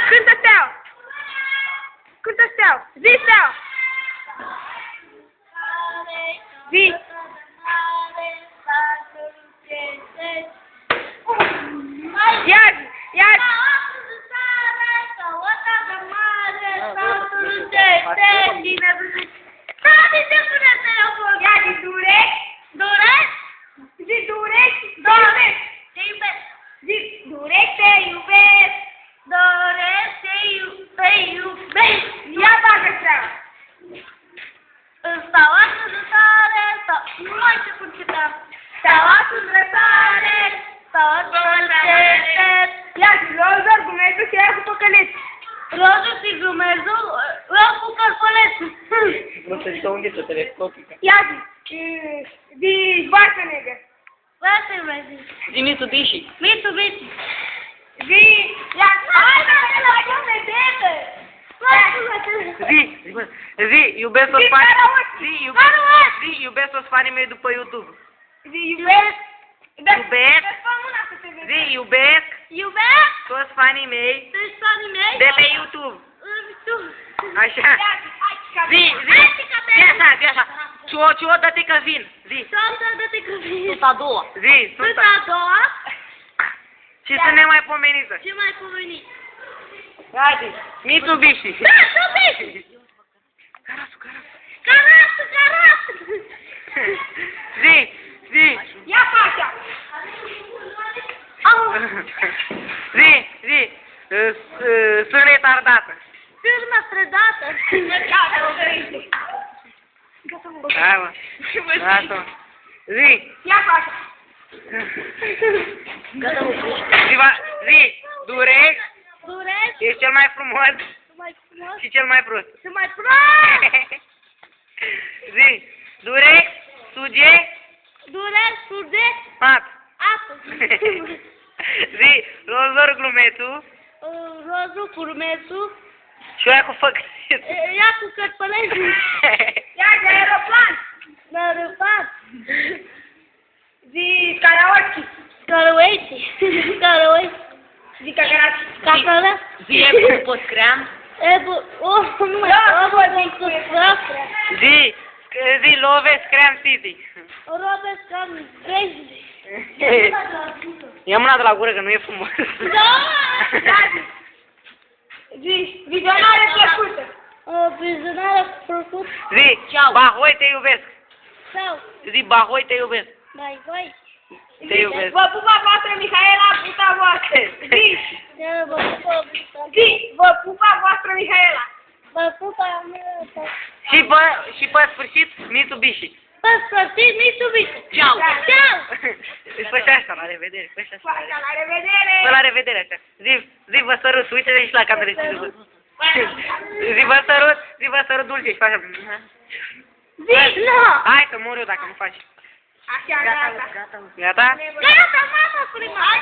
Cântă Steaua! Cântă Steaua! Zi Steaua! Zi! Ia zi! Ia zi! Rozul și grumezul, eu cu cărcolețul. Nu se zică unde telescopică. Ia zi! Zi Varsă Negră! Varsă Negră! Zi Mitsubishi. Mitsubishi! Zi! Hai, la vedere! Zi, iubesc toți fanii. Zi, iubesc toți fanii mei după YouTube. Zi, iubesc! Zi, iubesc toți fanii mei de pe YouTube. Așa. Zi, așa. Cio, dă-te că vin. Zi. Sunt a doua. Zi, Sunt a doua. Și sunt nemaipomenită. Ce mai pomenit? Hai zi, Mitsubishi. Da, Mitsubishi! Carasul! Zi. Ia fața! Zi. Sunt retardată. Cârmă strădată. Hai mă. Gata. Zi. Ia fața! Zi. Durex. Ești cel mai frumos și cel mai prost. Și mai prost! Zi. Durex. Suge. Mat. Apă. Zi. Rozor glumețul. Rozul curmețul. Și oia cu făcăsit. Ia cu cărpălețul. Ia de aeroplan! Nărăpat. Zi karaoke! Cărăueți. Zi cagarați! Cacălă. Zi e cu scream. Nu mai Zi Love Scram City. Robe Scram Crazy. Ia mâna de la gură că nu e frumos. Da! Zi vizionare plăcută! O vizionare plăcută. Zi, Bahoi te iubesc. Sau, Zi, Bahoi te iubesc. mai voi. Te iubesc. Vă pupa voastră Mihaela, puta voastră! Zi! Zi, vă pupa voastră Mihaela! vă pupa mea. Și pe sfârșit, Mitsubishi. Pe sfârșit, Mitsubishi. Ceau! Ciao! Fă așa, la revedere. Fă așa. La revedere! Fă la revedere așa. Zi, vă sărut, uite-te și la cameră și după. Zi, vă sărut dulce și faci așa. Zi, nu! Hai că mor eu dacă nu faci. Așa, gata! Gata? Gata, mamă, prima! Hai,